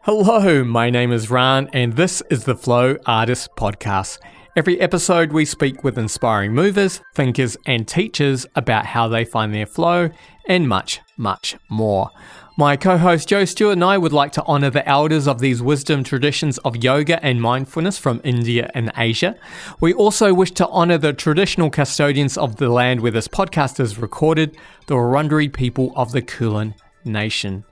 Hello, my name is Ran, and this is the Flow Artist Podcast. Every episode, we speak with inspiring movers, thinkers, and teachers about how they find their flow, and much, much more. My co-host Joe Stewart and I would like to honour the elders of these wisdom traditions of yoga and mindfulness from India and Asia. We also wish to honour the traditional custodians of the land where this podcast is recorded, the Wurundjeri people of the Kulin Nation.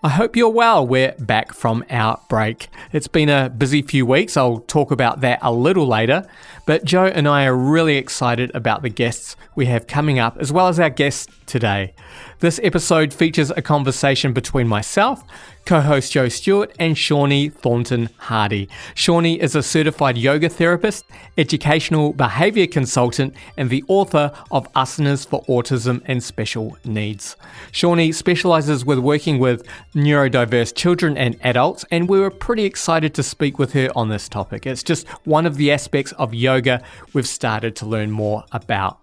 I hope you're well. We're back from our break. It's been a busy few weeks. I'll talk about that a little later. But Joe and I are really excited about the guests we have coming up, as well as our guest today. This episode features a conversation between myself, co-host Joe Stewart, and Shawnee Thornton Hardy. Shawnee is a certified yoga therapist, educational behaviour consultant, and the author of Asanas for Autism and Special Needs. Shawnee specialises with working with neurodiverse children and adults, and we were pretty excited to speak with her on this topic. It's just one of the aspects of yoga we've started to learn more about.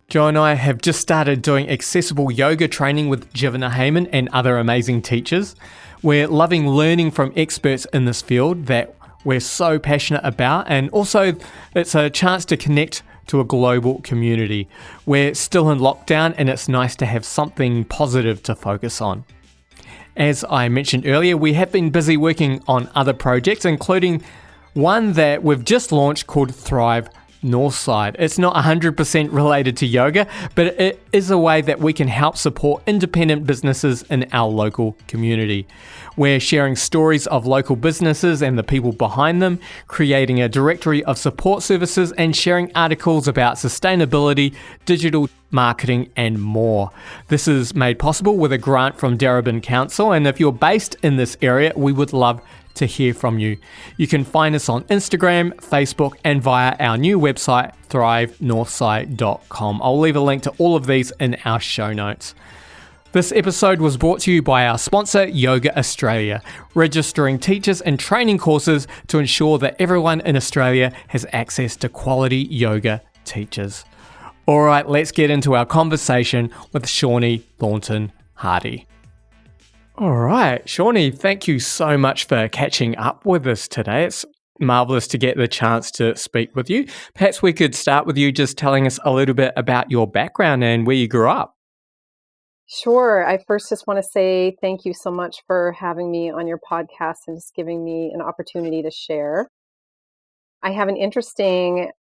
Joe and I have just started doing accessible yoga training with Jivana Heyman and other amazing teachers. We're loving learning from experts in this field that we're so passionate about, and also it's a chance to connect to a global community. We're still in lockdown and it's nice to have something positive to focus on. As I mentioned earlier, we have been busy working on other projects, including one that we've just launched called Thrive Northside. It's not 100% related to yoga, but it is a way that we can help support independent businesses in our local community. We're sharing stories of local businesses and the people behind them, creating a directory of support services, and sharing articles about sustainability, digital marketing, and more. This is made possible with a grant from Darebin Council, and if you're based in this area, we would love to hear from you. You can find us on Instagram, Facebook, and via our new website, thrivenorthside.com. I'll leave a link to all of these in our show notes. This episode was brought to you by our sponsor, Yoga Australia, registering teachers and training courses to ensure that everyone in Australia has access to quality yoga teachers. All right, let's get into our conversation with Shawnee Thornton Hardy. All right, Shawnee, thank you so much for catching up with us today. It's marvellous to get the chance to speak with you. Perhaps we could start with you just telling us a little bit about your background and where you grew up. Sure. I first just want to say thank you so much for having me on your podcast and just giving me an opportunity to share. I have an interesting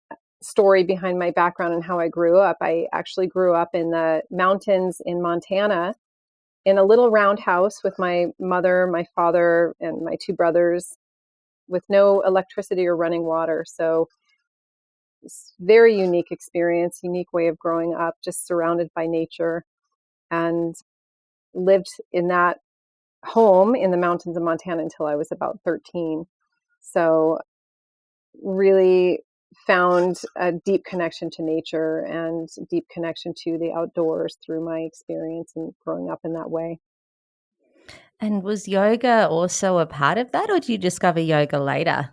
story behind my background and how I grew up. I actually grew up in the mountains in Montana in a little round house with my mother, my father, and my two brothers with no electricity or running water. So it's a very unique experience, unique way of growing up, just surrounded by nature, and lived in that home in the mountains of Montana until I was about 13. So really found a deep connection to nature and deep connection to the outdoors through my experience and growing up in that way. And was yoga also a part of that, or did you discover yoga later?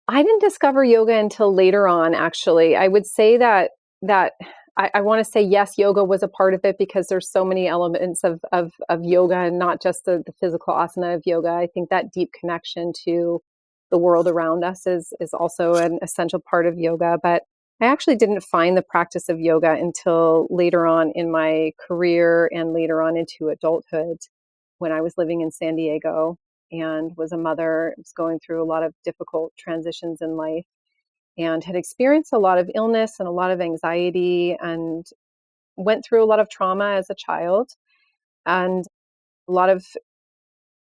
I didn't discover yoga until later on, actually. I would say that I want to say, yes, yoga was a part of it because there's so many elements of yoga, and not just the physical asana of yoga. I think that deep connection to the world around us is also an essential part of yoga. But I actually didn't find the practice of yoga until later on in my career and later on into adulthood, when I was living in San Diego and was a mother, was going through a lot of difficult transitions in life, and had experienced a lot of illness and a lot of anxiety, and went through a lot of trauma as a child, and a lot of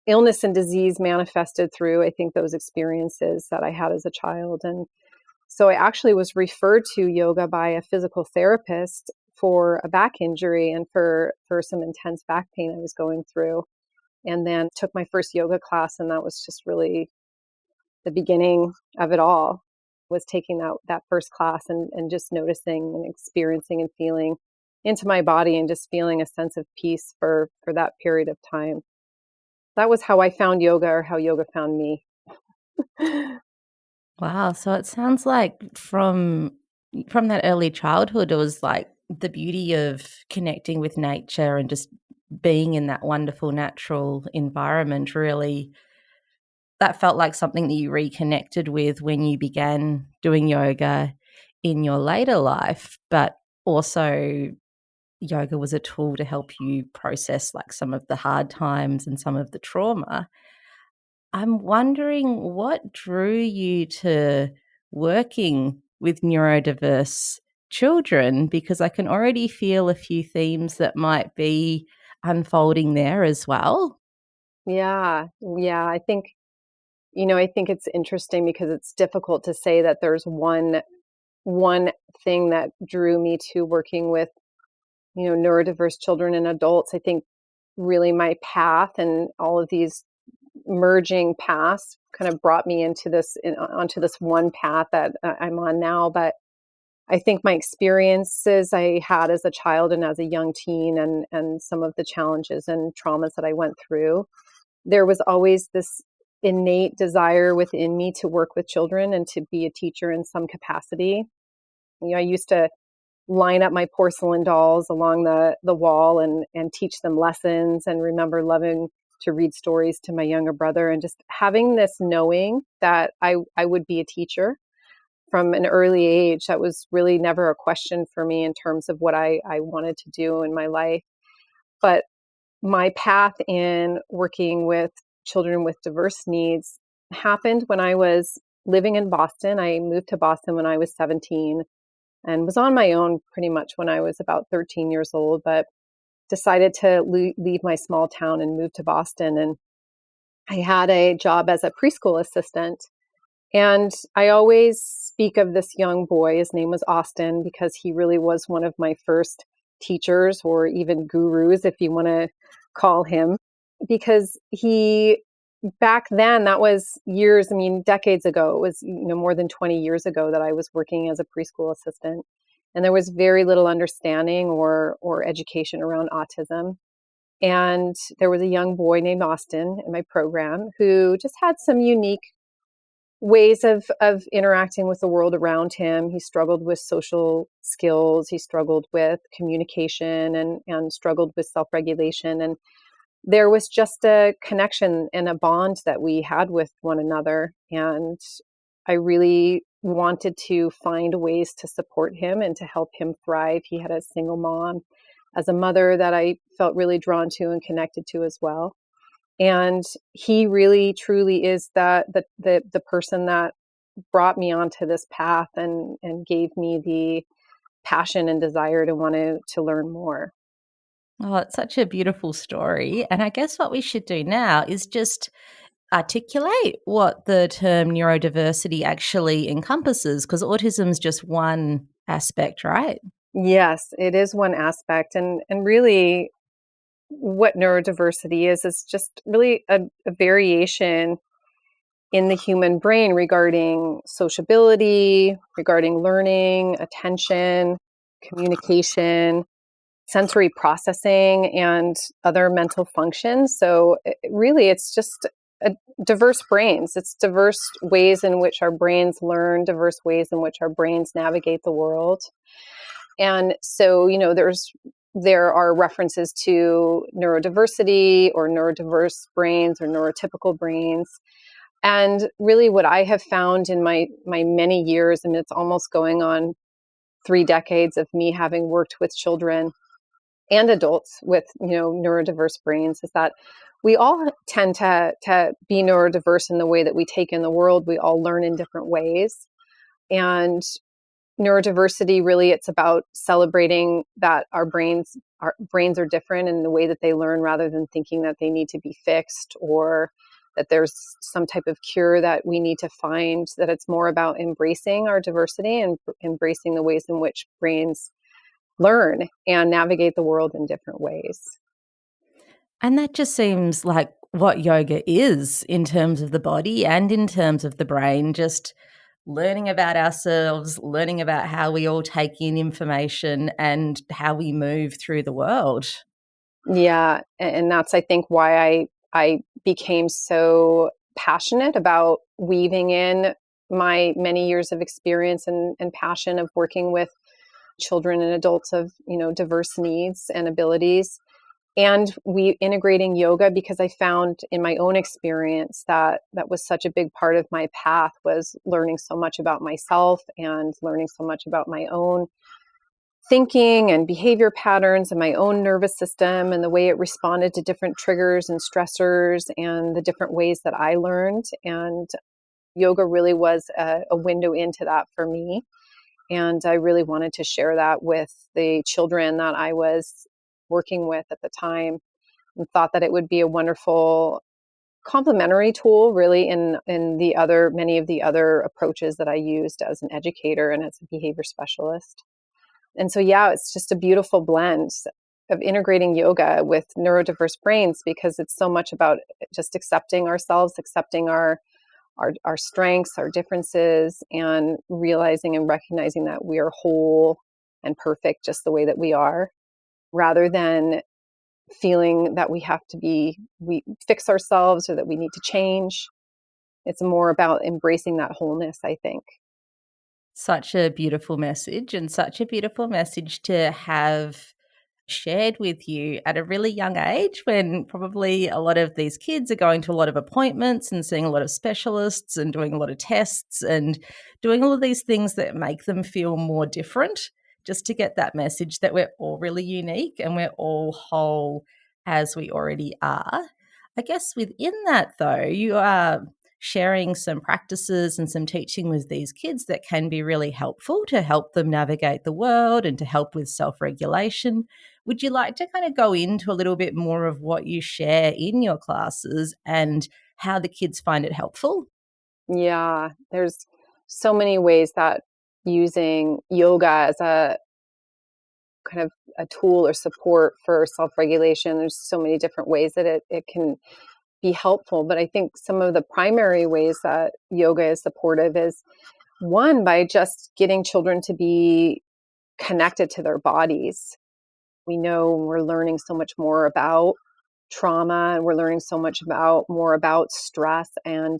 illness and disease manifested through, I think, those experiences that I had as a child. And so I actually was referred to yoga by a physical therapist for a back injury and for some intense back pain I was going through. And then took my first yoga class, and that was just really the beginning of it all, was taking that first class and just noticing and experiencing and feeling into my body and just feeling a sense of peace for that period of time. That was how I found yoga, or how yoga found me. Wow. So it sounds like from that early childhood, it was like the beauty of connecting with nature and just being in that wonderful natural environment really that felt like something that you reconnected with when you began doing yoga in your later life, but also yoga was a tool to help you process like some of the hard times and some of the trauma. I'm wondering what drew you to working with neurodiverse children, because I can already feel a few themes that might be unfolding there as well. Yeah. Yeah. I think it's interesting because it's difficult to say that there's one thing that drew me to working with, neurodiverse children and adults. I think really my path and all of these merging paths kind of brought me onto this one path that I'm on now. But I think my experiences I had as a child and as a young teen, and some of the challenges and traumas that I went through, there was always this innate desire within me to work with children and to be a teacher in some capacity. I used to line up my porcelain dolls along the wall and teach them lessons, and remember loving to read stories to my younger brother, and just having this knowing that I would be a teacher from an early age. That was really never a question for me in terms of what I wanted to do in my life. But my path in working with children with diverse needs happened when I was living in Boston. I moved to Boston when I was 17 and was on my own pretty much when I was about 13 years old, but decided to leave my small town and move to Boston. And I had a job as a preschool assistant. And I always speak of this young boy. His name was Austin because he really was one of my first teachers, or even gurus, if you want to call him, because back then, that was decades ago. It was, more than 20 years ago that I was working as a preschool assistant. And there was very little understanding or education around autism. And there was a young boy named Austin in my program who just had some unique ways of interacting with the world around him. He struggled with social skills. He struggled with communication and struggled with self-regulation. And there was just a connection and a bond that we had with one another. And I really wanted to find ways to support him and to help him thrive. He had a single mom as a mother that I felt really drawn to and connected to as well. And he really truly is the person that brought me onto this path and gave me the passion and desire to want to learn more. Oh, it's such a beautiful story. And I guess what we should do now is just articulate what the term neurodiversity actually encompasses, because autism is just one aspect, right? Yes, it is one aspect. And really what neurodiversity is just really a variation in the human brain regarding sociability, regarding learning, attention, communication, sensory processing, and other mental functions. So really, it's just diverse brains. It's diverse ways in which our brains learn, diverse ways in which our brains navigate the world. And so, there are references to neurodiversity or neurodiverse brains or neurotypical brains. And really what I have found in my many years, and it's almost going on 3 decades of me having worked with children and adults with, neurodiverse brains, is that we all tend to be neurodiverse in the way that we take in the world. We all learn in different ways. And neurodiversity, really, it's about celebrating that our brains are different in the way that they learn, rather than thinking that they need to be fixed or that there's some type of cure that we need to find. That it's more about embracing our diversity and embracing the ways in which brains learn and navigate the world in different ways. And that just seems like what yoga is in terms of the body and in terms of the brain, just learning about ourselves, learning about how we all take in information and how we move through the world. Yeah, and that's, I think, why I became so passionate about weaving in my many years of experience and passion of working with children and adults of, diverse needs and abilities, And we integrating yoga, because I found in my own experience that was such a big part of my path, was learning so much about myself and learning so much about my own thinking and behavior patterns and my own nervous system and the way it responded to different triggers and stressors and the different ways that I learned. And yoga really was a window into that for me. And I really wanted to share that with the children that I was working with at the time, and thought that it would be a wonderful complementary tool really in many of the other approaches that I used as an educator and as a behavior specialist. And so, yeah, it's just a beautiful blend of integrating yoga with neurodiverse brains, because it's so much about just accepting ourselves, accepting our strengths, our differences, and realizing and recognizing that we are whole and perfect just the way that we are, rather than feeling that we fix ourselves or that we need to change. It's more about embracing that wholeness, I think. Such a beautiful message, and such a beautiful message to have shared with you at a really young age, when probably a lot of these kids are going to a lot of appointments and seeing a lot of specialists and doing a lot of tests and doing all of these things that make them feel more different, just to get that message that we're all really unique and we're all whole as we already are. I guess within that, though, you are sharing some practices and some teaching with these kids that can be really helpful to help them navigate the world and to help with self-regulation. Would you like to kind of go into a little bit more of what you share in your classes and how the kids find it helpful? Yeah, there's so many ways that using yoga as a kind of a tool or support for self-regulation, there's so many different ways that it can be helpful. But I think some of the primary ways that yoga is supportive is, one, by just getting children to be connected to their bodies. We know we're learning so much more about trauma, and we're learning so much more about stress, and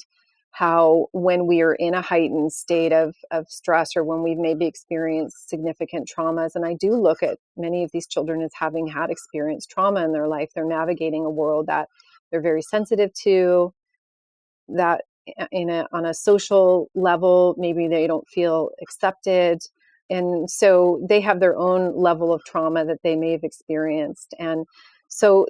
how when we are in a heightened state of stress, or when we've maybe experienced significant traumas, and I do look at many of these children as having had experienced trauma in their life, they're navigating a world that they're very sensitive to, that on a social level, maybe they don't feel accepted. And so they have their own level of trauma that they may have experienced. And so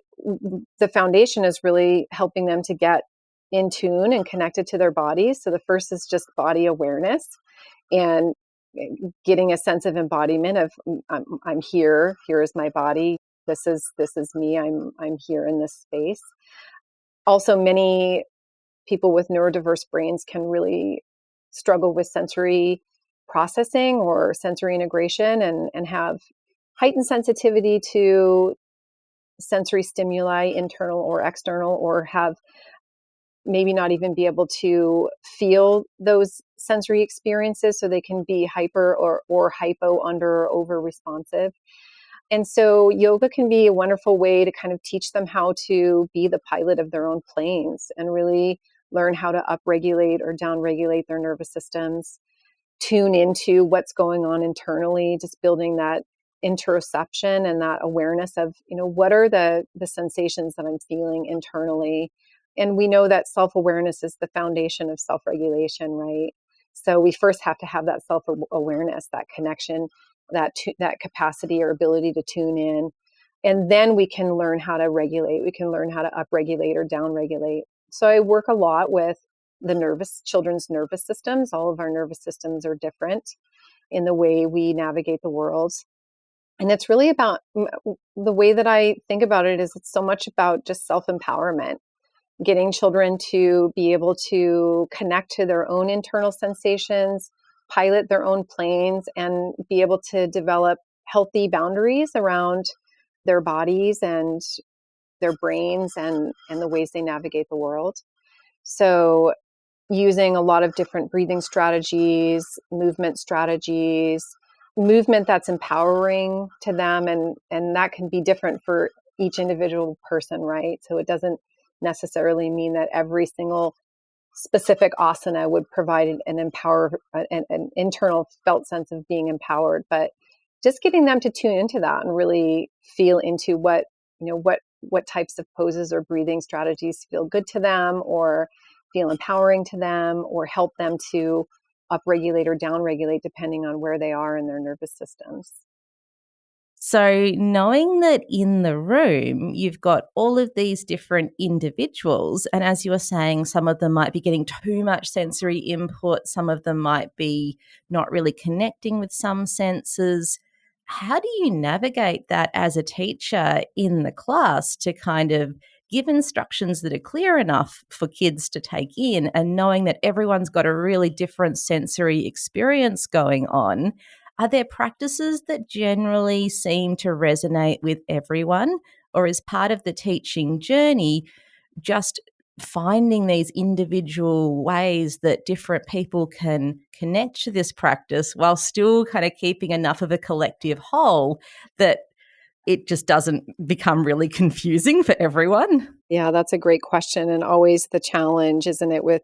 the foundation is really helping them to get in tune and connected to their bodies. So the first is just body awareness, and getting a sense of embodiment of I'm here is my body, this is me, I'm here in this space. Also, many people with neurodiverse brains can really struggle with sensory processing or sensory integration, and have heightened sensitivity to sensory stimuli, internal or external, or have maybe not even be able to feel those sensory experiences, so they can be hyper or hypo, under, or over responsive. And so yoga can be a wonderful way to kind of teach them how to be the pilot of their own planes, and really learn how to upregulate or downregulate their nervous systems, tune into what's going on internally, just building that interoception and that awareness of, what are the sensations that I'm feeling internally. And we know that self-awareness is the foundation of self-regulation, right? So we first have to have that self-awareness, that connection, that capacity or ability to tune in. And then we can learn how to regulate. We can learn how to upregulate or downregulate. So I work a lot with children's nervous systems. All of our nervous systems are different in the way we navigate the world. And it's really about, the way that I think about it is, it's so much about just self-empowerment, getting children to be able to connect to their own internal sensations, pilot their own planes, and be able to develop healthy boundaries around their bodies and their brains and the ways they navigate the world. So using a lot of different breathing strategies, movement that's empowering to them. And that can be different for each individual person, right? So it doesn't necessarily mean that every single specific asana would provide an internal felt sense of being empowered, but just getting them to tune into that and really feel into what what types of poses or breathing strategies feel good to them or feel empowering to them or help them to upregulate or downregulate depending on where they are in their nervous systems. So knowing that in the room you've got all of these different individuals, and as you were saying, some of them might be getting too much sensory input, some of them might be not really connecting with some senses. How do you navigate that as a teacher in the class to kind of give instructions that are clear enough for kids to take in, and knowing that everyone's got a really different sensory experience going on? Are there practices that generally seem to resonate with everyone, or is part of the teaching journey just finding these individual ways that different people can connect to this practice while still kind of keeping enough of a collective whole that it just doesn't become really confusing for everyone? Yeah, that's a great question, and always the challenge, isn't it, with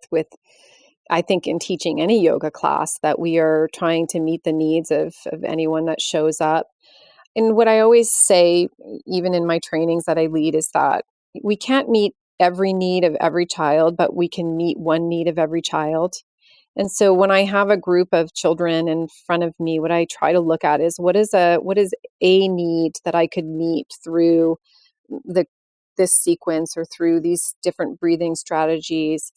I think in teaching any yoga class, that we are trying to meet the needs of anyone that shows up. And what I always say, even in my trainings that I lead, is that we can't meet every need of every child, but we can meet one need of every child. And so when I have a group of children in front of me, what I try to look at is what is a need that I could meet through the this sequence or through these different breathing strategies.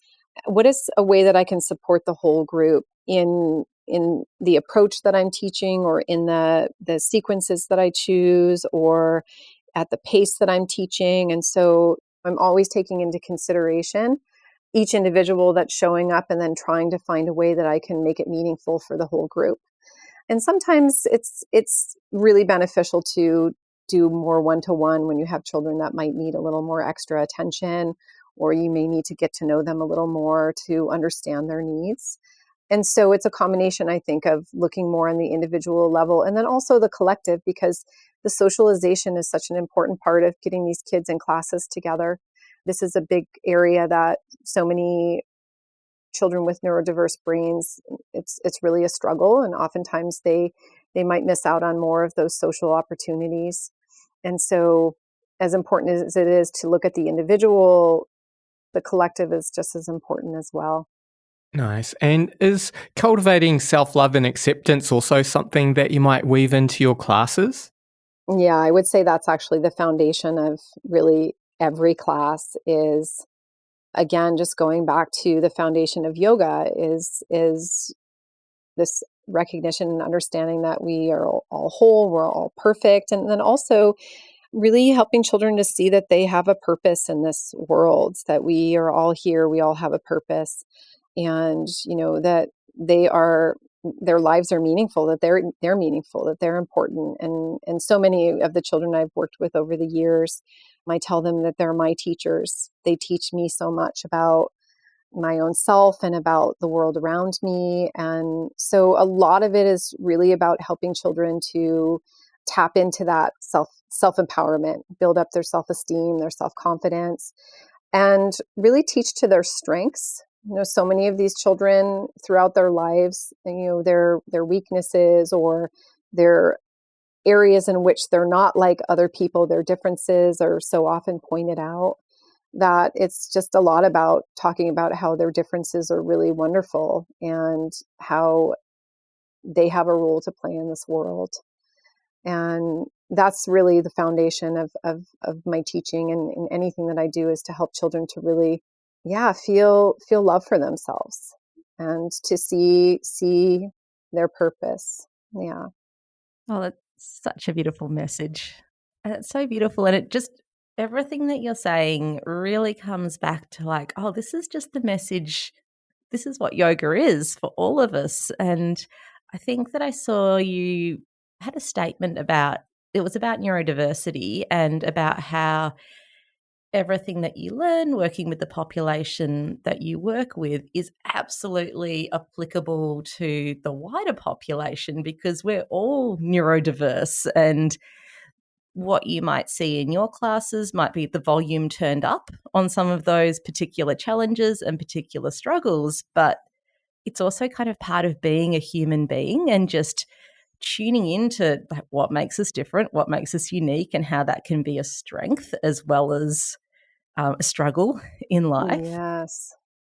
What is a way that I can support the whole group in the approach that I'm teaching, or in the sequences that I choose, or at the pace that I'm teaching? And so I'm always taking into consideration each individual that's showing up, and then trying to find a way that I can make it meaningful for the whole group. And sometimes it's really beneficial to do more one-to-one when you have children that might need a little more extra attention, or you may need to get to know them a little more to understand their needs. And so it's a combination, I think, of looking more on the individual level and then also the collective, because the socialization is such an important part of getting these kids in classes together. This is a big area that so many children with neurodiverse brains, it's really a struggle, and oftentimes they might miss out on more of those social opportunities. And so, as important as it is to look at the individual, the collective is just as important as well. Nice. And is cultivating self-love and acceptance also something that you might weave into your classes? Yeah, I would say that's actually the foundation of really every class. Is, again, just going back to the foundation of yoga, is this recognition and understanding that we are all whole, we're all perfect, and then also really helping children to see that they have a purpose in this world, that we are all here, we all have a purpose, and that their lives are meaningful, that they're meaningful, that they're important. And so many of the children I've worked with over the years, I tell them that they're my teachers. They teach me so much about my own self and about the world around me. And so a lot of it is really about helping children to tap into that self-empowerment, build up their self-esteem, their self-confidence, and really teach to their strengths. So many of these children throughout their lives, their weaknesses or their areas in which they're not like other people, their differences are so often pointed out, that it's just a lot about talking about how their differences are really wonderful and how they have a role to play in this world. And that's really the foundation of my teaching, and anything that I do is to help children to really, feel love for themselves and to see their purpose. Yeah. Oh, that's such a beautiful message. And it's so beautiful. And it just, everything that you're saying really comes back to like, oh, this is just the message. This is what yoga is for all of us. And I think that I saw you had a statement about, it was about neurodiversity and about how everything that you learn working with the population that you work with is absolutely applicable to the wider population, because we're all neurodiverse, and what you might see in your classes might be the volume turned up on some of those particular challenges and particular struggles, but it's also kind of part of being a human being and just tuning into what makes us different, what makes us unique, and how that can be a strength as well as a struggle in life. Yes.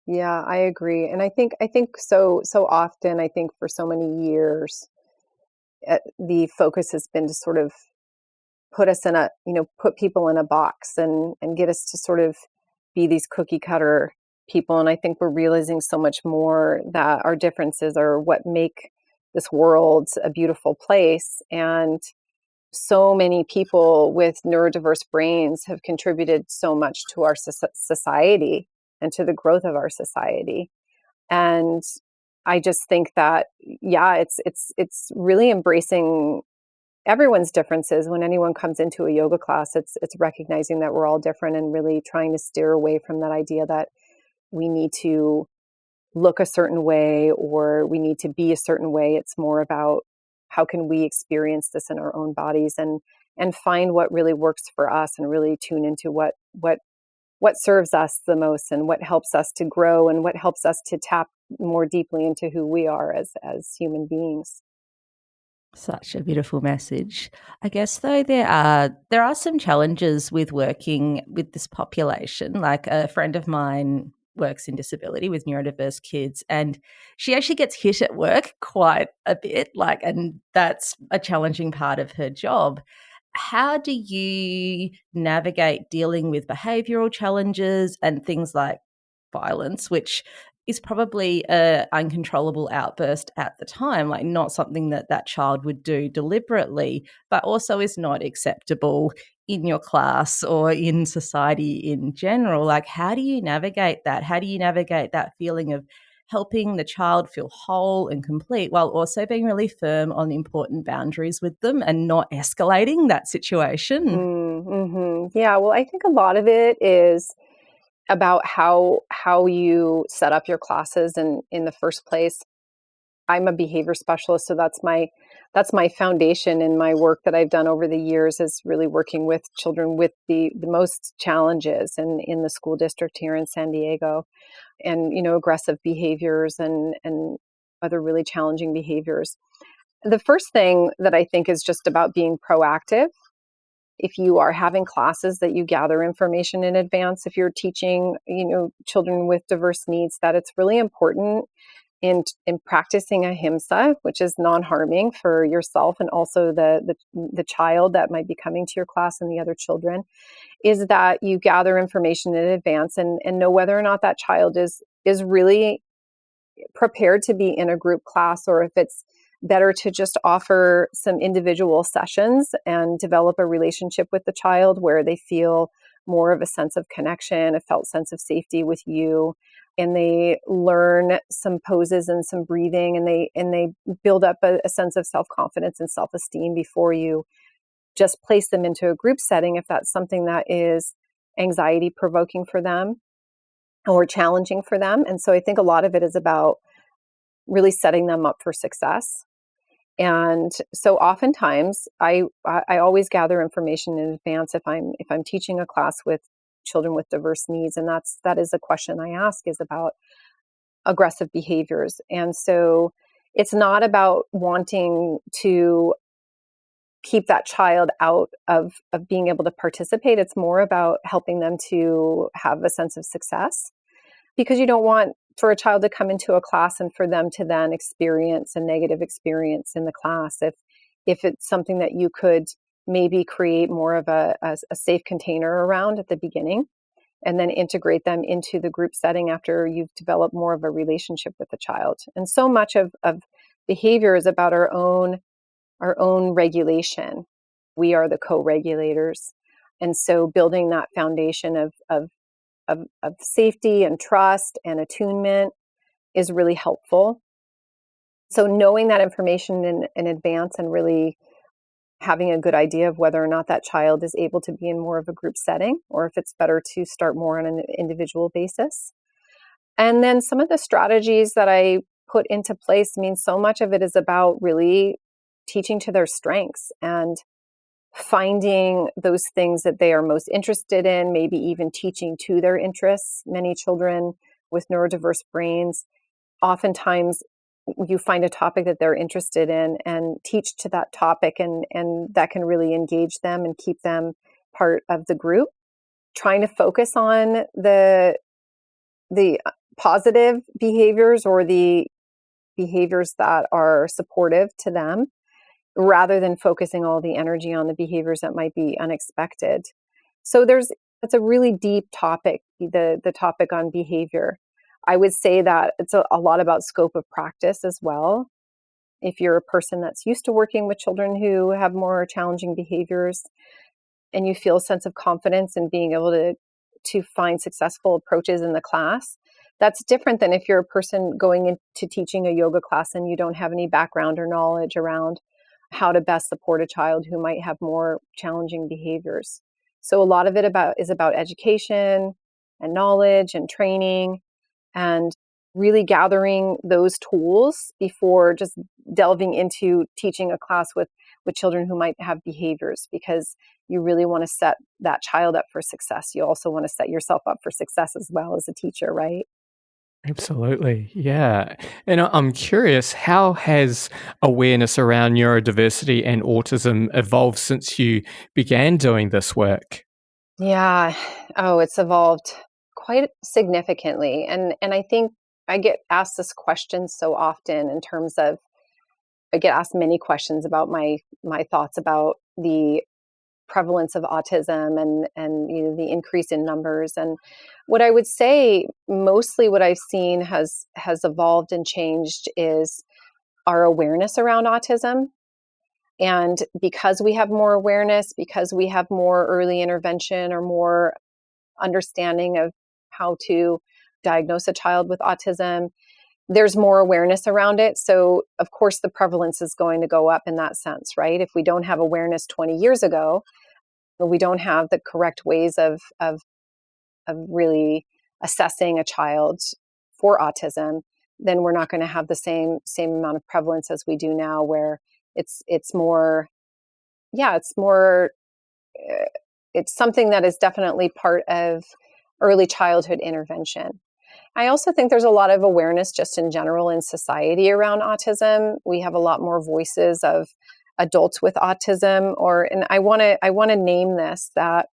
Yeah, I agree. And I think so often, I think for so many years, the focus has been to sort of put us in a, put people in a box and get us to sort of be these cookie cutter people. And I think we're realizing so much more that our differences are what make this world a beautiful place. And so many people with neurodiverse brains have contributed so much to our society and to the growth of our society. And I just think that, yeah, it's really embracing everyone's differences. When anyone comes into a yoga class, it's recognizing that we're all different and really trying to steer away from that idea that we need to look a certain way or we need to be a certain way. It's more about how can we experience this in our own bodies and find what really works for us and really tune into what serves us the most and what helps us to grow and what helps us to tap more deeply into who we are as human beings. Such a beautiful message. I guess though there are some challenges with working with this population. Like a friend of mine works in disability with neurodiverse kids, and she actually gets hit at work quite a bit, and that's a challenging part of her job. How do you navigate dealing with behavioral challenges and things like violence, which is probably a uncontrollable outburst at the time, like not something that child would do deliberately, but also is not acceptable in your class or in society in general? Like, how do you navigate that? How do you navigate that feeling of helping the child feel whole and complete while also being really firm on important boundaries with them and not escalating that situation? Mm-hmm. Yeah, well, I think a lot of it is about how you set up your classes in the first place. I'm a behavior specialist, so that's my foundation in my work that I've done over the years is really working with children with the most challenges in the school district here in San Diego, and aggressive behaviors and other really challenging behaviors. The first thing that I think is just about being proactive. If you are having classes, that you gather information in advance. If you're teaching, children with diverse needs, that it's really important in practicing ahimsa, which is non-harming for yourself and also the child that might be coming to your class and the other children, is that you gather information in advance and know whether or not that child is really prepared to be in a group class, or if it's better to just offer some individual sessions and develop a relationship with the child where they feel more of a sense of connection, a felt sense of safety with you, and they learn some poses and some breathing, and they build up a sense of self-confidence and self-esteem before you just place them into a group setting if that's something that is anxiety provoking for them or challenging for them. And so I think a lot of it is about really setting them up for success. And so oftentimes I always gather information in advance if I'm teaching a class with children with diverse needs, and that is a question I ask, is about aggressive behaviors. And so it's not about wanting to keep that child out of being able to participate. It's more about helping them to have a sense of success, because you don't want for a child to come into a class and for them to then experience a negative experience in the class. If it's something that you could maybe create more of a safe container around at the beginning, and then integrate them into the group setting after you've developed more of a relationship with the child. And so much of behavior is about our own regulation. We are the co-regulators. And so building that foundation of safety and trust and attunement is really helpful. So knowing that information in advance and really having a good idea of whether or not that child is able to be in more of a group setting, or if it's better to start more on an individual basis. And then some of the strategies that I put into place, so much of it is about really teaching to their strengths and finding those things that they are most interested in, maybe even teaching to their interests. Many children with neurodiverse brains oftentimes you find a topic that they're interested in and teach to that topic, and that can really engage them and keep them part of the group. Trying to focus on the positive behaviors or the behaviors that are supportive to them, rather than focusing all the energy on the behaviors that might be unexpected. So it's a really deep topic, the topic on behavior. I would say that it's a lot about scope of practice as well. If you're a person that's used to working with children who have more challenging behaviors, and you feel a sense of confidence in being able to find successful approaches in the class, that's different than if you're a person going into teaching a yoga class and you don't have any background or knowledge around how to best support a child who might have more challenging behaviors. So a lot of it is about education and knowledge and training, and really gathering those tools before just delving into teaching a class with children who might have behaviors, because you really want to set that child up for success. You also want to set yourself up for success as well as a teacher, right? Absolutely. Yeah. And I'm curious, how has awareness around neurodiversity and autism evolved since you began doing this work? Yeah. Oh, it's evolved quite significantly. And I think I get asked this question so often in terms of, I get asked many questions about my thoughts about the prevalence of autism and the increase in numbers. And what I would say, mostly what I've seen has evolved and changed is our awareness around autism. And because we have more awareness, because we have more early intervention or more understanding of how to diagnose a child with autism, there's more awareness around it. So of course the prevalence is going to go up in that sense, right? If we don't have awareness 20 years ago, we don't have the correct ways of really assessing a child for autism, then we're not going to have the same amount of prevalence as we do now, where it's more, it's something that is definitely part of early childhood intervention. I also think there's a lot of awareness just in general in society around autism. We have a lot more voices of adults with autism, and I want to name this, that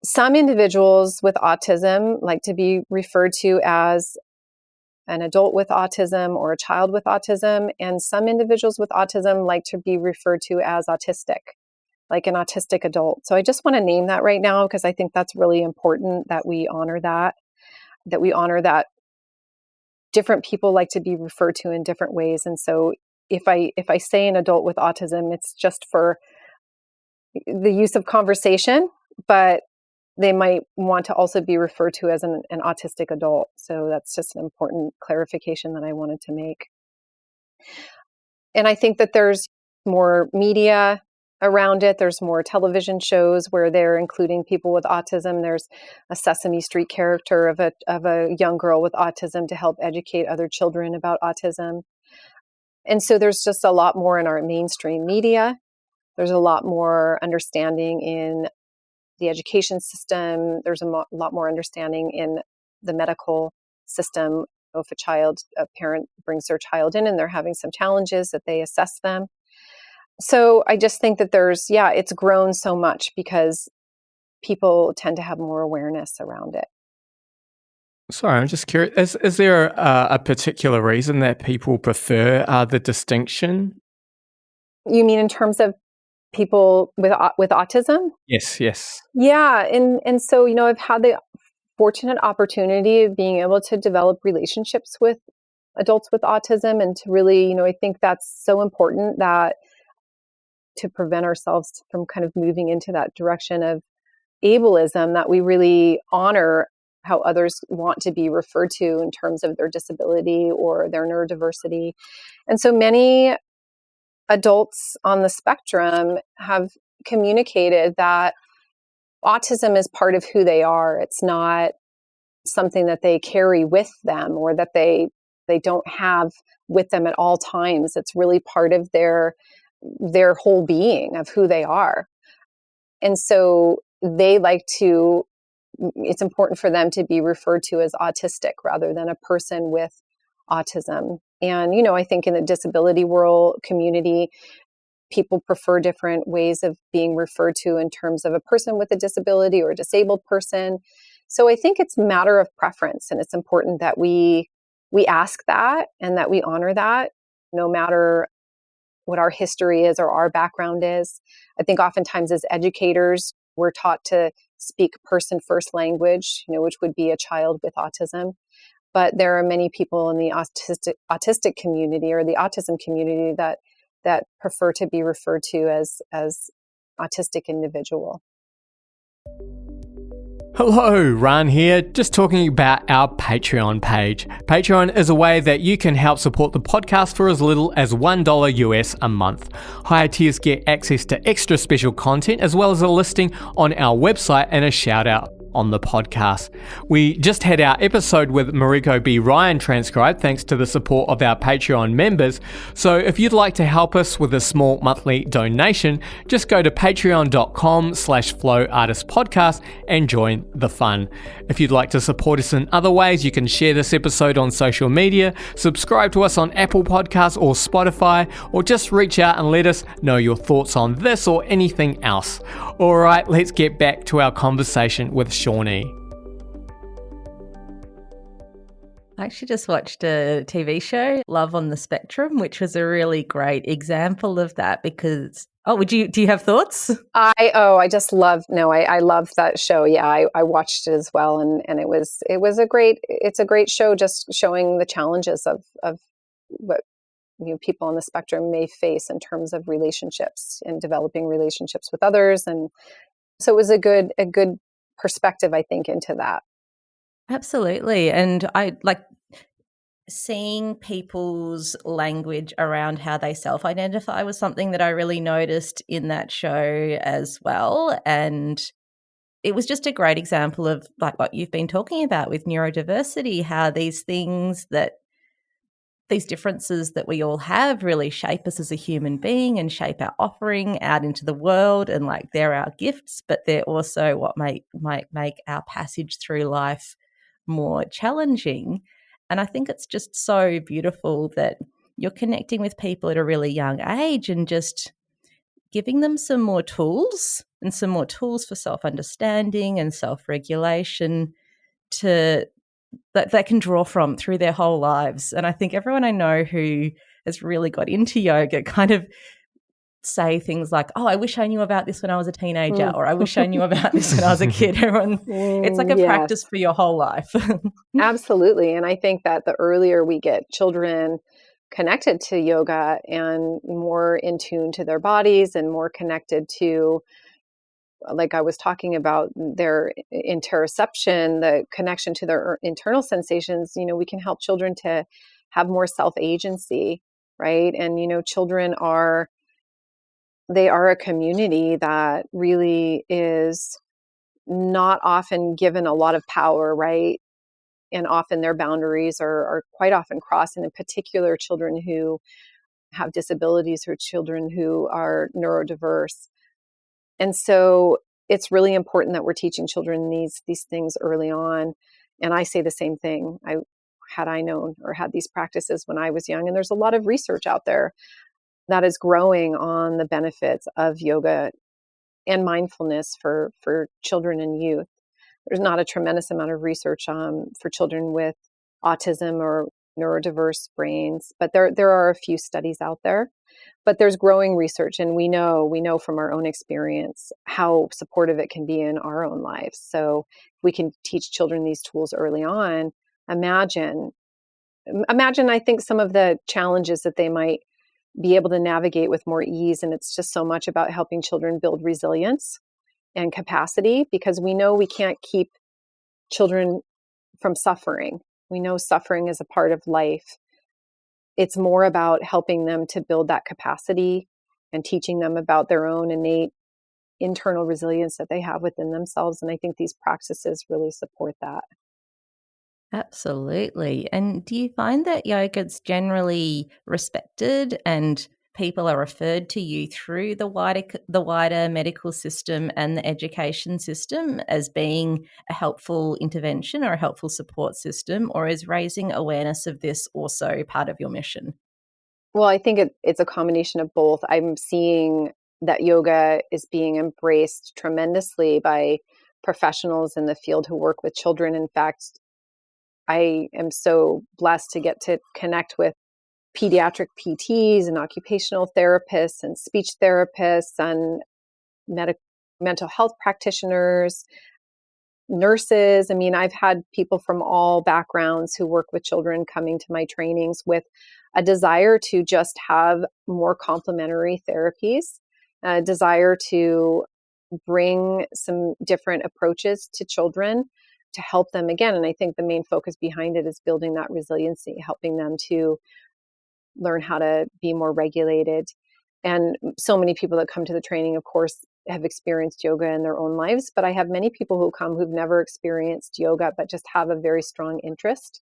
some individuals with autism like to be referred to as an adult with autism or a child with autism, and some individuals with autism like to be referred to as autistic, like an autistic adult. So I just want to name that right now, because I think that's really important that we honor that different people like to be referred to in different ways. And so if I say an adult with autism, it's just for the use of conversation, but they might want to also be referred to as an autistic adult. So that's just an important clarification that I wanted to make. And I think that there's more media around it. There's more television shows where they're including people with autism. There's a Sesame Street character of a young girl with autism to help educate other children about autism. And so there's just a lot more in our mainstream media. There's a lot more understanding in the education system. There's a lot more understanding in the medical system. If a parent brings their child in and they're having some challenges, that they assess them. So I just think that it's grown so much because people tend to have more awareness around it. Sorry, I'm just curious. Is there a particular reason that people prefer the distinction? You mean in terms of people with autism? Yes. Yeah, and so I've had the fortunate opportunity of being able to develop relationships with adults with autism, and to really, I think that's so important, that to prevent ourselves from kind of moving into that direction of ableism, that we really honor how others want to be referred to in terms of their disability or their neurodiversity. And so many adults on the spectrum have communicated that autism is part of who they are. It's not something that they carry with them or that they don't have with them at all times. It's really part of their whole being, of who they are. And so it's important for them to be referred to as autistic rather than a person with autism. And, I think in the disability world community, people prefer different ways of being referred to in terms of a person with a disability or a disabled person. So I think it's a matter of preference, and it's important that we ask that and that we honor that, no matter what our history is or our background is. I think oftentimes as educators, we're taught to speak person first language, which would be a child with autism. But there are many people in the autistic community or the autism community that prefer to be referred to as autistic individual. Hello, Ran here, just talking about our Patreon page. Patreon is a way that you can help support the podcast for as little as $1 US a month. Higher tiers get access to extra special content as well as a listing on our website and a shout out on the podcast. We just had our episode with Mariko B. Ryan transcribed thanks to the support of our Patreon members. So if you'd like to help us with a small monthly donation, just go to patreon.com/flowartistpodcast and join the fun. If you'd like to support us in other ways, you can share this episode on social media, subscribe to us on Apple Podcasts or Spotify, or just reach out and let us know your thoughts on this or anything else. All right, let's get back to our conversation with Shawnee. I actually just watched a TV show, Love on the Spectrum, which was a really great example of that because, do you have thoughts? I love that show. Yeah, I watched it as well. And it's a great show, just showing the challenges of what people on the spectrum may face in terms of relationships and developing relationships with others. And so it was a good perspective, I think, into that. Absolutely. And I like seeing people's language around how they self-identify was something that I really noticed in that show as well. And it was just a great example of like what you've been talking about with neurodiversity, how these differences that we all have really shape us as a human being and shape our offering out into the world. And like they're our gifts, but they're also what might make our passage through life more challenging. And I think it's just so beautiful that you're connecting with people at a really young age and just giving them some more tools for self-understanding and self-regulation that they can draw from through their whole lives. And I think everyone I know who has really got into yoga kind of say things like, I wish I knew about this when I was a teenager, or I wish I knew about this when I was a kid. It's like a practice for your whole life. Absolutely. And I think that the earlier we get children connected to yoga and more in tune to their bodies and more connected to, like I was talking about, their interoception, the connection to their internal sensations, we can help children to have more self-agency, right? And, children are a community that really is not often given a lot of power, right? And often their boundaries are quite often crossed, and in particular, children who have disabilities or children who are neurodiverse. And so it's really important that we're teaching children these things early on. And I say the same thing. Had I known or had these practices when I was young, and there's a lot of research out there that is growing on the benefits of yoga and mindfulness for children and youth. There's not a tremendous amount of research for children with autism or neurodiverse brains, but there are a few studies out there. But there's growing research, and we know from our own experience how supportive it can be in our own lives. So if we can teach children these tools early on, imagine, I think, some of the challenges that they might be able to navigate with more ease. And it's just so much about helping children build resilience and capacity, because we know we can't keep children from suffering. We know suffering is a part of life. It's more about helping them to build that capacity and teaching them about their own innate internal resilience that they have within themselves. And I think these practices really support that. Absolutely. And do you find that yoga's generally respected and people are referred to you through the wider medical system and the education system as being a helpful intervention or a helpful support system, or is raising awareness of this also part of your mission? Well, I think it's a combination of both. I'm seeing that yoga is being embraced tremendously by professionals in the field who work with children. In fact, I am so blessed to get to connect with pediatric PTs and occupational therapists and speech therapists and mental health practitioners, nurses. I mean, I've had people from all backgrounds who work with children coming to my trainings with a desire to just have more complementary therapies, a desire to bring some different approaches to children to help them again. And I think the main focus behind it is building that resiliency, helping them to learn how to be more regulated. And so many people that come to the training, of course, have experienced yoga in their own lives, but I have many people who come who've never experienced yoga, but just have a very strong interest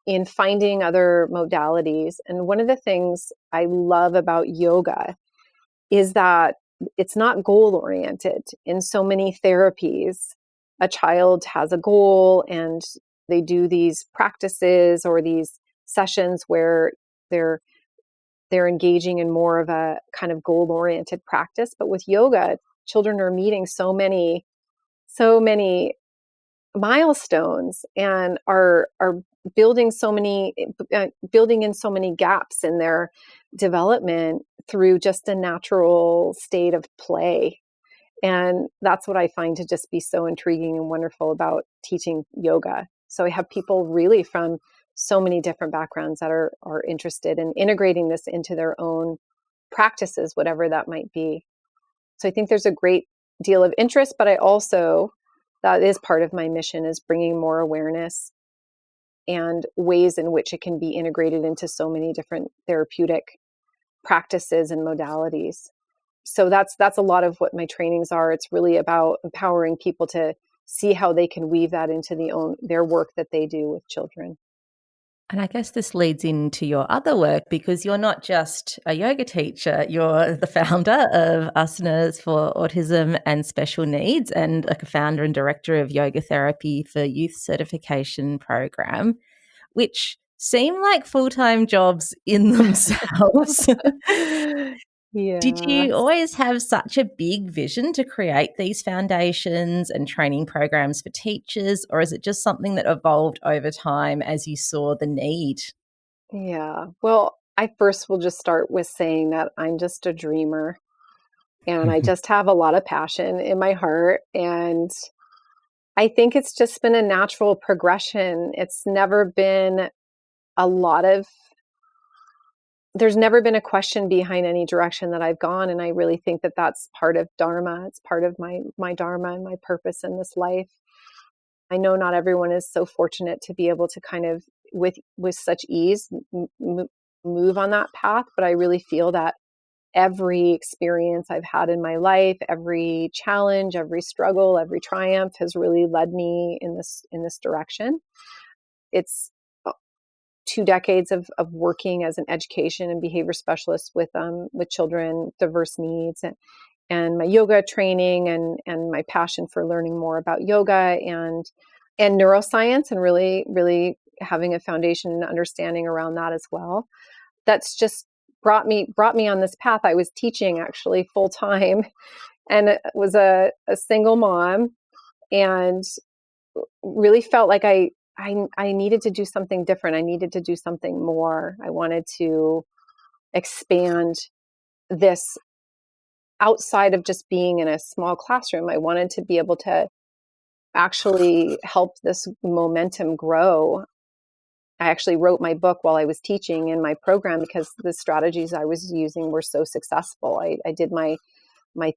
in finding other modalities. And one of the things I love about yoga is that it's not goal oriented. In so many therapies, a child has a goal and they do these practices or these sessions where they're engaging in more of a kind of goal oriented practice. But with yoga, children are meeting so many milestones and are building in so many gaps in their development through just a natural state of play. And that's what I find to just be so intriguing and wonderful about teaching yoga. So I have people really from so many different backgrounds that are interested in integrating this into their own practices, whatever that might be. So I think there's a great deal of interest, but I also, that is part of my mission, is bringing more awareness and ways in which it can be integrated into so many different therapeutic practices and modalities. So that's a lot of what my trainings are. It's really about empowering people to see how they can weave that into their work that they do with children. And I guess this leads into your other work, because you're not just a yoga teacher, you're the founder of Asanas for Autism and Special Needs and a founder and director of Yoga Therapy for Youth Certification Program, which seem like full-time jobs in themselves. Yeah. Did you always have such a big vision to create these foundations and training programs for teachers, or is it just something that evolved over time as you saw the need? Yeah. Well, I first will just start with saying that I'm just a dreamer and I just have a lot of passion in my heart. And I think it's just been a natural progression. It's never been there's never been a question behind any direction that I've gone. And I really think that that's part of Dharma. It's part of my Dharma and my purpose in this life. I know not everyone is so fortunate to be able to kind of, with such ease, move on that path. But I really feel that every experience I've had in my life, every challenge, every struggle, every triumph has really led me in this direction. It's 2 decades of working as an education and behavior specialist with children, diverse needs, and my yoga training and my passion for learning more about yoga and neuroscience, and really, really having a foundation and understanding around that as well. That's just brought me on this path. I was teaching actually full time and it was a single mom, and really felt like I needed to do something different. I needed to do something more. I wanted to expand this outside of just being in a small classroom. I wanted to be able to actually help this momentum grow. I actually wrote my book while I was teaching in my program because the strategies I was using were so successful. I did my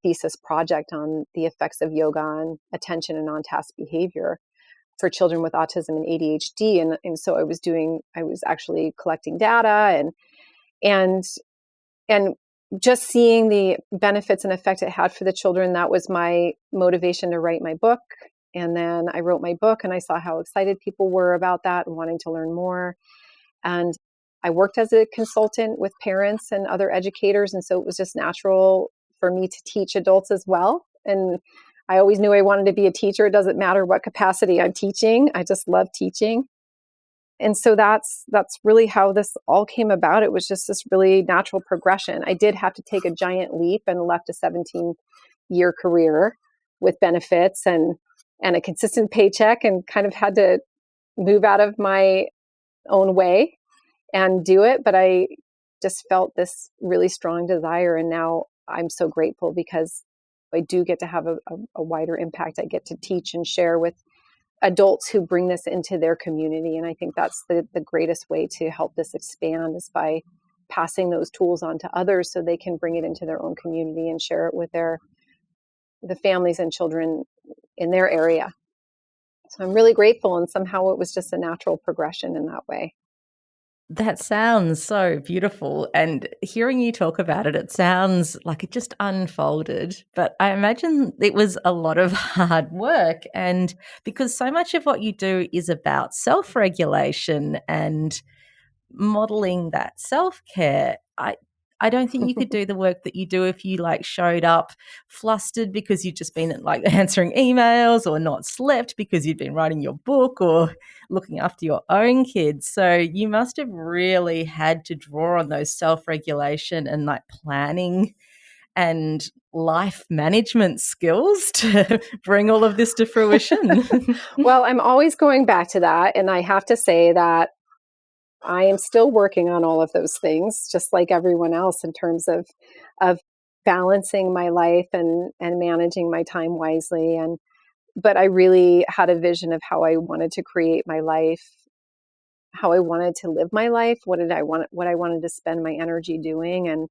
thesis project on the effects of yoga on attention and on-task behavior for children with autism and ADHD. And so I was actually collecting data and just seeing the benefits and effect it had for the children. That was my motivation to write my book. And then I wrote my book and I saw how excited people were about that and wanting to learn more. And I worked as a consultant with parents and other educators. And so it was just natural for me to teach adults as well. And I always knew I wanted to be a teacher. It doesn't matter what capacity I'm teaching. I just love teaching. And so that's really how this all came about. It was just this really natural progression. I did have to take a giant leap and left a 17-year career with benefits and a consistent paycheck, and kind of had to move out of my own way and do it. But I just felt this really strong desire. And now I'm so grateful because I do get to have a wider impact. I get to teach and share with adults who bring this into their community. And I think that's the greatest way to help this expand, is by passing those tools on to others so they can bring it into their own community and share it with the families and children in their area. So I'm really grateful. And somehow it was just a natural progression in that way. That sounds so beautiful. And hearing you talk about it, it sounds like it just unfolded. But I imagine it was a lot of hard work. And because so much of what you do is about self-regulation and modeling that self-care, I don't think you could do the work that you do if you showed up flustered because you'd just been answering emails, or not slept because you'd been writing your book or looking after your own kids. So you must have really had to draw on those self-regulation and planning and life management skills to bring all of this to fruition. Well, I'm always going back to that. And I have to say that I am still working on all of those things, just like everyone else, in terms of balancing my life and managing my time wisely. But I really had a vision of how I wanted to create my life, how I wanted to live my life, what I wanted to spend my energy doing. And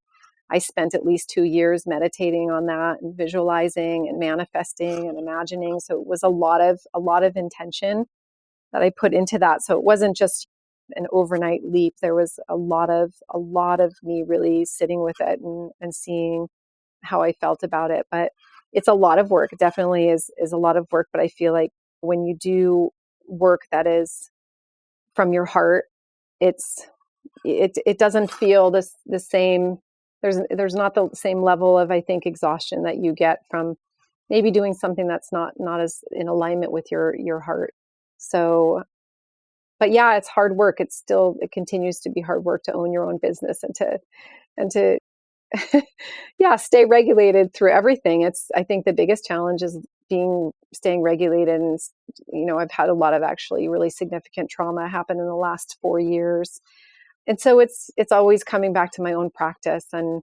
I spent at least 2 years meditating on that and visualizing and manifesting and imagining. So it was a lot of intention that I put into that. So it wasn't just an overnight leap. There was a lot of me really sitting with it and seeing how I felt about it. But it's a lot of work. It definitely is a lot of work. But I feel like when you do work that is from your heart, it doesn't feel the same. There's not the same level of, I think, exhaustion that you get from maybe doing something that's not as in alignment with your heart. So, but yeah, it's hard work. It continues to be hard work to own your own business and to yeah, stay regulated through everything. I think the biggest challenge is staying regulated. And, I've had a lot of actually really significant trauma happen in the last 4 years. And so it's always coming back to my own practice and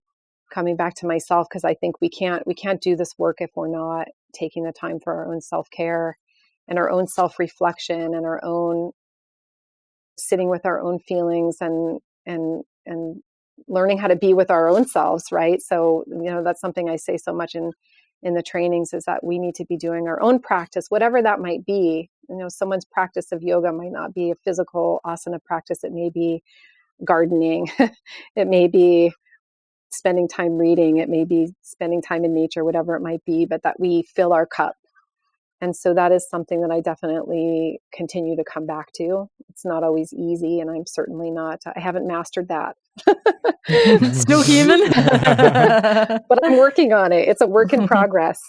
coming back to myself, because I think we can't do this work if we're not taking the time for our own self-care and our own self-reflection and our own sitting with our own feelings and learning how to be with our own selves, right? So, that's something I say so much in the trainings, is that we need to be doing our own practice, whatever that might be. Someone's practice of yoga might not be a physical asana practice. It may be gardening. It may be spending time reading. It may be spending time in nature, whatever it might be, but that we fill our cup. And so that is something that I definitely continue to come back to. It's not always easy, and I'm certainly not. I haven't mastered that. Still human. But I'm working on it. It's a work in progress.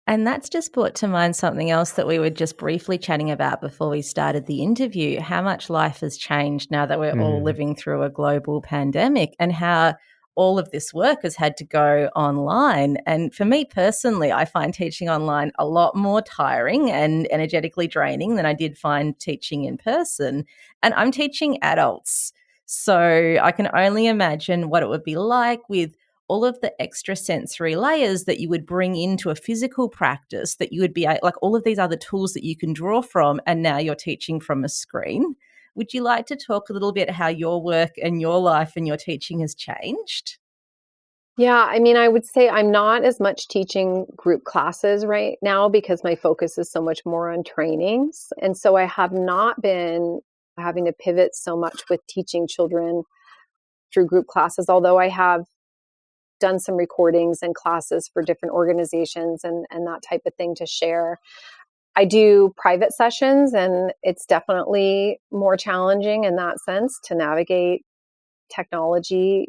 And that's just brought to mind something else that we were just briefly chatting about before we started the interview, how much life has changed now that we're all living through a global pandemic, and how all of this work has had to go online. And for me personally, I find teaching online a lot more tiring and energetically draining than I did find teaching in person. And I'm teaching adults. So I can only imagine what it would be like with all of the extra sensory layers that you would bring into a physical practice, that you would be like all of these other tools that you can draw from, and now you're teaching from a screen. Would you like to talk a little bit how your work and your life and your teaching has changed? Yeah, I would say I'm not as much teaching group classes right now because my focus is so much more on trainings. And so I have not been having to pivot so much with teaching children through group classes, although I have done some recordings and classes for different organizations and that type of thing to share. I do private sessions, and it's definitely more challenging in that sense to navigate technology.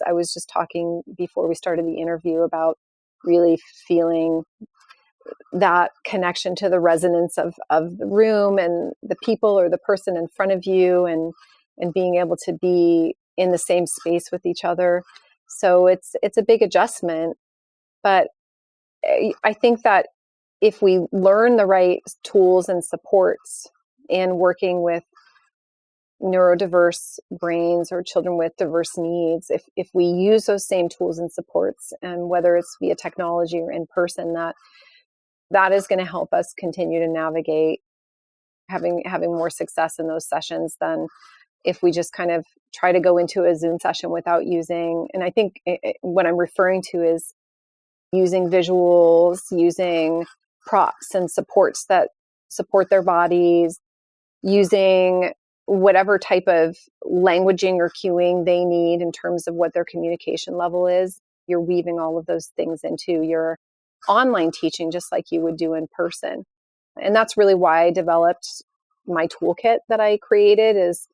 I was just talking before we started the interview about really feeling that connection to the resonance of the room and the people or the person in front of you, and being able to be in the same space with each other. So it's a big adjustment, but I think that if we learn the right tools and supports in working with neurodiverse brains or children with diverse needs, if we use those same tools and supports, and whether it's via technology or in person, that is going to help us continue to navigate having more success in those sessions than if we just kind of try to go into a Zoom session without using. And I think what I'm referring to is using visuals, using props and supports that support their bodies, using whatever type of languaging or cueing they need in terms of what their communication level is. You're weaving all of those things into your online teaching, just like you would do in person. And that's really why I developed my toolkit that I created, is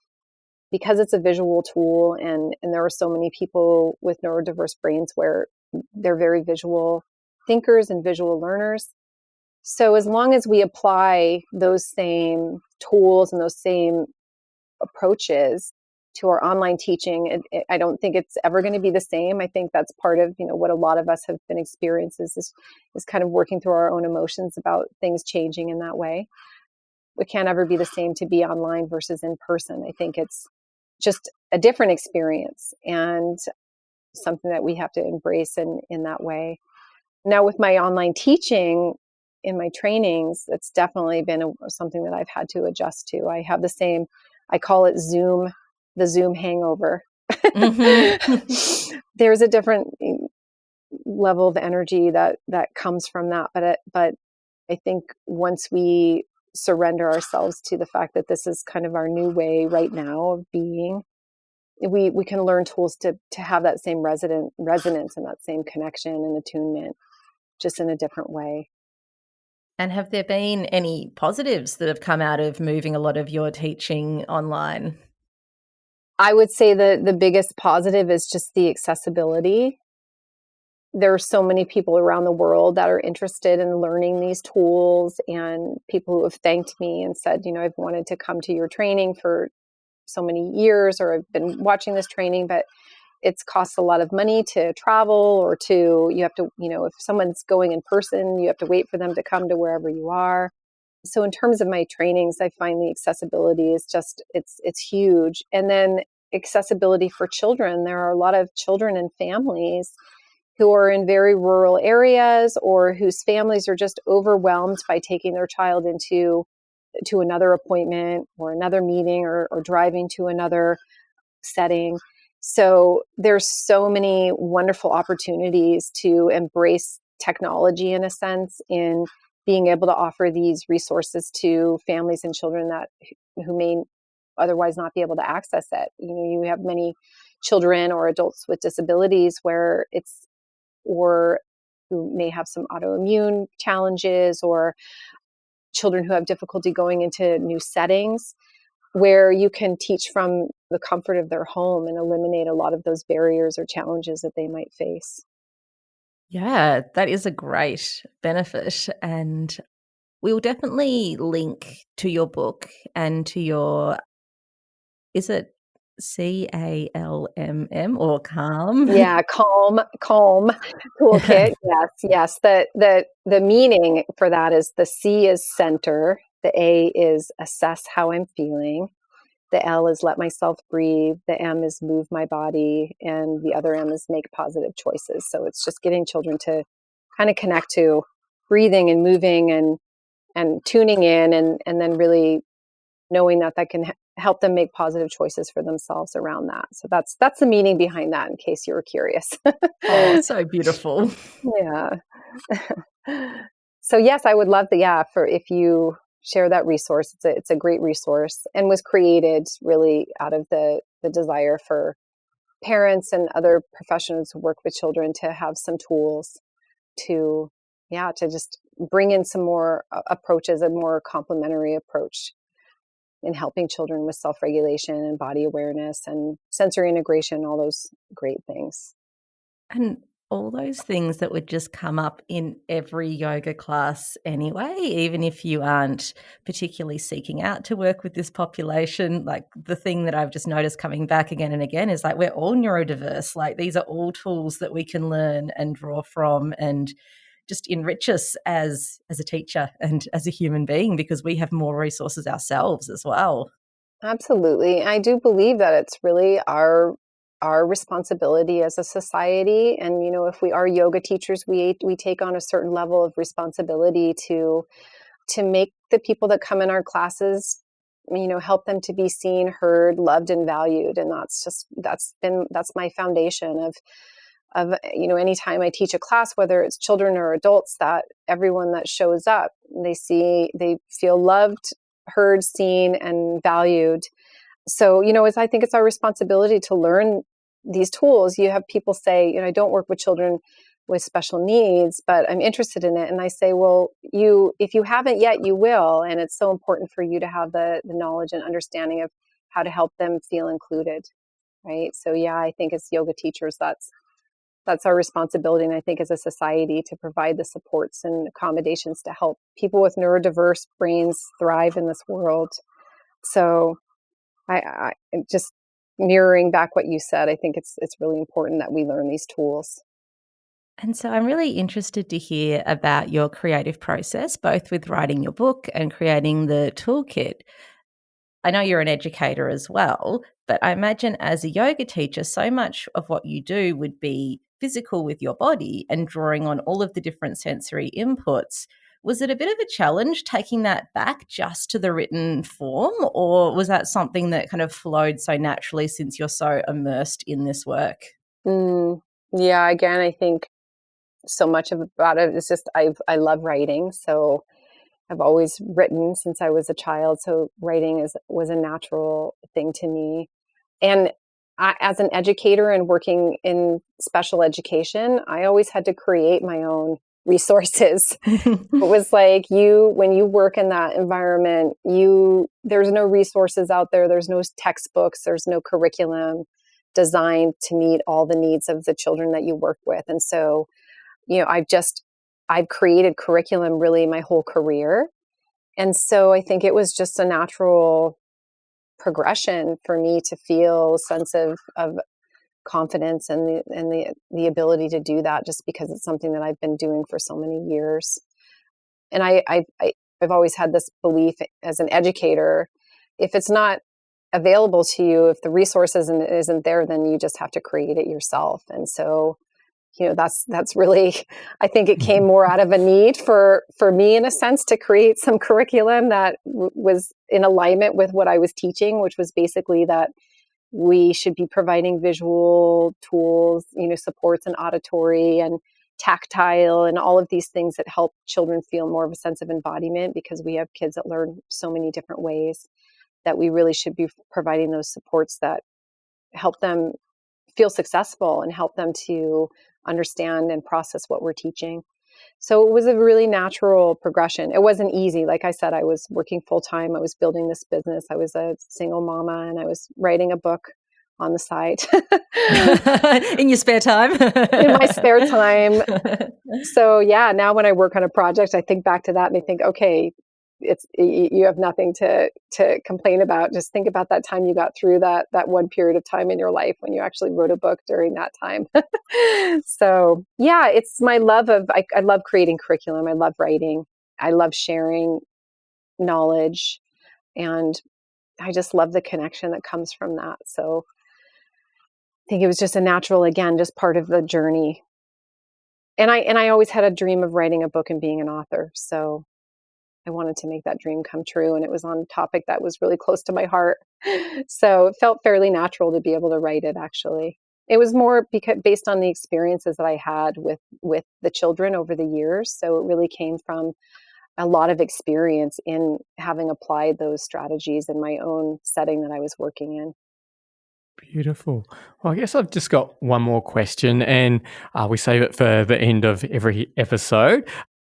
because it's a visual tool, and there are so many people with neurodiverse brains where they're very visual thinkers and visual learners. So as long as we apply those same tools and those same approaches to our online teaching, I don't think it's ever going to be the same. I think that's part of, what a lot of us have been experiencing is kind of working through our own emotions about things changing in that way. It can't ever be the same to be online versus in person. I think it's just a different experience and something that we have to embrace in that way. Now, with my online teaching in my trainings, it's definitely been something that I've had to adjust to. I have I call it the Zoom hangover. Mm-hmm. There's a different level of energy that comes from that. But I think once we surrender ourselves to the fact that this is kind of our new way right now of being, we can learn tools to have that same resonance and that same connection and attunement, just in a different way. And have there been any positives that have come out of moving a lot of your teaching online? I would say the biggest positive is just the accessibility. There are so many people around the world that are interested in learning these tools, and people who have thanked me and said, I've wanted to come to your training for so many years, or I've been watching this training, but it's costs a lot of money to travel, or you have to, if someone's going in person, you have to wait for them to come to wherever you are. So in terms of my trainings, I find the accessibility is just, it's huge. And then accessibility for children. There are a lot of children and families who are in very rural areas, or whose families are just overwhelmed by taking their child to another appointment or another meeting, or driving to another setting. So there's so many wonderful opportunities to embrace technology, in a sense, in being able to offer these resources to families and children who may otherwise not be able to access it. You have many children or adults with disabilities or who may have some autoimmune challenges, or children who have difficulty going into new settings, where you can teach from the comfort of their home and eliminate a lot of those barriers or challenges that they might face. Yeah, that is a great benefit. And we'll definitely link to your book and to your, is it CALMM or CALM? Yeah, calm toolkit. Yes. The meaning for that is, the C is center, the A is assess how I'm feeling, the L is let myself breathe, the M is move my body, and the other M is make positive choices. So it's just getting children to kind of connect to breathing and moving and tuning in, and then really knowing that can help them make positive choices for themselves around that. So that's the meaning behind that, in case you were curious. Oh, so beautiful. Yeah. So yes, I would love for if you share that resource. It's a great resource, and was created really out of the desire for parents and other professionals who work with children to have some tools to to just bring in some more approaches, a more complementary approach in helping children with self-regulation and body awareness and sensory integration, all those great things. And all those things that would just come up in every yoga class anyway, even if you aren't particularly seeking out to work with this population. Like, the thing that I've just noticed coming back again and again is, like, we're all neurodiverse. Like, these are all tools that we can learn and draw from and just enrich us as a teacher and as a human being, because we have more resources ourselves as well. Absolutely. I do believe that it's really our responsibility as a society. And, if we are yoga teachers, we take on a certain level of responsibility to make the people that come in our classes, help them to be seen, heard, loved, and valued. And that's my foundation of anytime I teach a class, whether it's children or adults, that everyone that shows up, they feel loved, heard, seen, and valued. So, I think it's our responsibility to learn these tools. You have people say, I don't work with children with special needs, but I'm interested in it. And I say, well, if you haven't yet, you will. And it's so important for you to have the knowledge and understanding of how to help them feel included. Right. So, yeah, I think as yoga teachers, that's our responsibility. And I think as a society, to provide the supports and accommodations to help people with neurodiverse brains thrive in this world. So I just mirroring back what you said, I think it's really important that we learn these tools. And so I'm really interested to hear about your creative process, both with writing your book and creating the toolkit. I know you're an educator as well, but I imagine as a yoga teacher, so much of what you do would be physical with your body and drawing on all of the different sensory inputs. Was it a bit of a challenge taking that back just to the written form, or was that something that kind of flowed so naturally since you're so immersed in this work? Yeah, again, I think so much about it is just I love writing. So I've always written since I was a child. So writing was a natural thing to me. And as an educator and working in special education, I always had to create my own resources. It was like when you work in that environment, there's no resources out there. There's no textbooks. There's no curriculum designed to meet all the needs of the children that you work with. And so, I've created curriculum really my whole career. And so I think it was just a natural progression for me to feel a sense of confidence and the ability to do that, just because it's something that I've been doing for so many years. And I've always had this belief as an educator, if it's not available to you, if the resource isn't there, then you just have to create it yourself. And so, that's really, I think it came more out of a need for me, in a sense, to create some curriculum that was in alignment with what I was teaching, which was basically that we should be providing visual tools, supports and auditory and tactile and all of these things that help children feel more of a sense of embodiment, because we have kids that learn so many different ways, that we really should be providing those supports that help them feel successful and help them to understand and process what we're teaching. So it was a really natural progression. It wasn't easy. Like I said, I was working full time. I was building this business. I was a single mama, and I was writing a book on the side. In your spare time? In my spare time. So yeah, now when I work on a project, I think back to that and I think, okay, you have nothing to complain about. Just think about that time you got through that one period of time in your life when you actually wrote a book during that time. So yeah, it's my love of, I love creating curriculum. I love writing. I love sharing knowledge, and I just love the connection that comes from that. So I think it was just a natural, again, just part of the journey. And I always had a dream of writing a book and being an author. So I wanted to make that dream come true, and it was on a topic that was really close to my heart. So it felt fairly natural to be able to write it, actually. It was more based on the experiences that I had with the children over the years. So it really came from a lot of experience in having applied those strategies in my own setting that I was working in. Beautiful. Well, I guess I've just got one more question, and we save it for the end of every episode.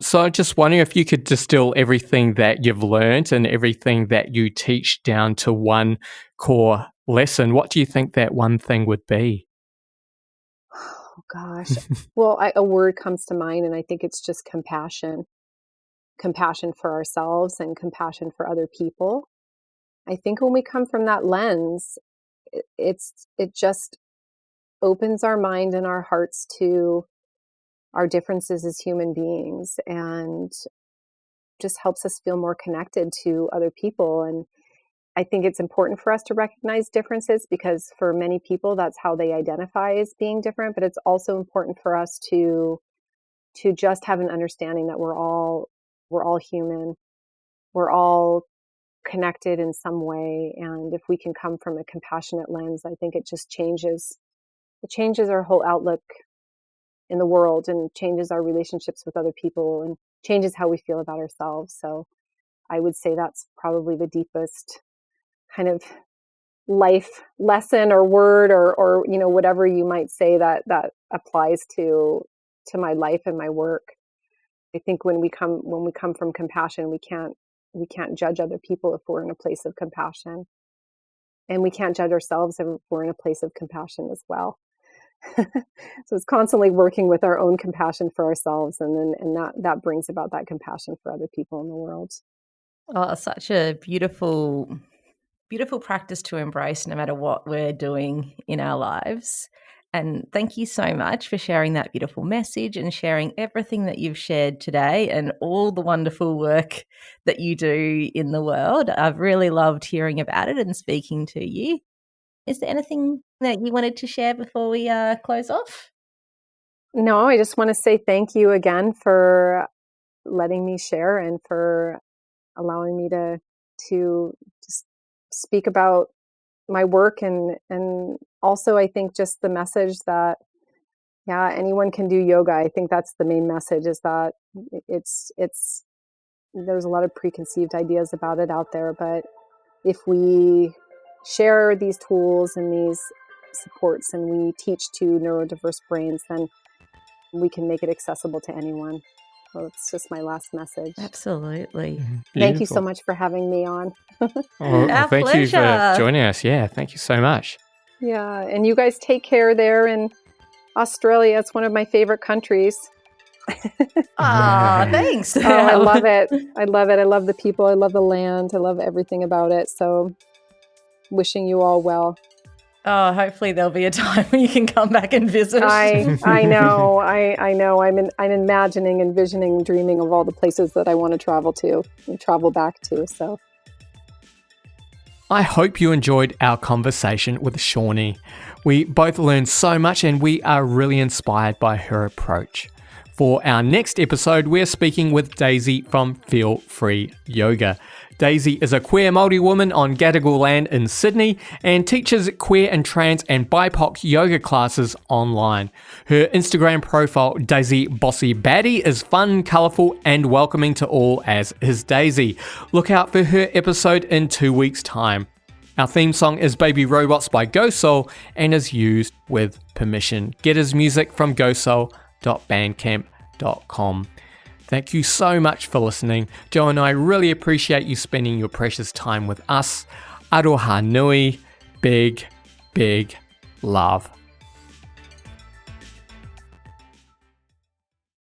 So just wondering if you could distill everything that you've learned and everything that you teach down to one core lesson. What do you think that one thing would be? Oh, gosh. Well, a word comes to mind, and I think it's just compassion. Compassion for ourselves and compassion for other people. I think when we come from that lens, it just opens our mind and our hearts to our differences as human beings, and just helps us feel more connected to other people. And I think it's important for us to recognize differences, because for many people that's how they identify as being different. But it's also important for us to just have an understanding that we're all human. We're all connected in some way, and if we can come from a compassionate lens, I think it just changes our whole outlook in the world, and changes our relationships with other people, and changes how we feel about ourselves. So I would say that's probably the deepest kind of life lesson or word, or whatever you might say that applies to my life and my work. I think when we come from compassion, we can't judge other people if we're in a place of compassion, and we can't judge ourselves if we're in a place of compassion as well. So it's constantly working with our own compassion for ourselves, and that brings about that compassion for other people in the world. Oh, such a beautiful practice to embrace no matter what we're doing in our lives. And thank you so much for sharing that beautiful message and sharing everything that you've shared today and all the wonderful work that you do in the world. I've really loved hearing about it and speaking to you. Is there anything that you wanted to share before we close off? No, I just want to say thank you again for letting me share, and for allowing me to just speak about my work, and also I think just the message that anyone can do yoga. I think that's the main message, is that it's there's a lot of preconceived ideas about it out there, but if we share these tools and these supports, and we teach to neurodiverse brains, then we can make it accessible to anyone. So it's just my last message. Absolutely. Thank you so much for having me on. Our thank you for pleasure. joining us. Yeah, thank you so much. Yeah, and you guys take care there in Australia. It's one of my favorite countries. Thanks. I love it. I love it. I love the people. I love the land. I love everything about it. So wishing you all well. Oh, hopefully there'll be a time when you can come back and visit. I know. I know. I'm imagining, envisioning, dreaming of all the places that I want to travel to and travel back to. So I hope you enjoyed our conversation with Shawnee. We both learned so much, and we are really inspired by her approach. For our next episode, we're speaking with Daisy from Feel Free Yoga. Daisy is a queer Māori woman on Gadigal land in Sydney and teaches queer and trans and BIPOC yoga classes online. Her Instagram profile, Daisy Bossy Baddie, is fun, colourful and welcoming to all, as is Daisy. Look out for her episode in 2 weeks' time. Our theme song is Baby Robots by GoSoul and is used with permission. Get his music from gosoul.bandcamp.com. Thank you so much for listening. Joe and I really appreciate you spending your precious time with us. Aroha nui, big, big love.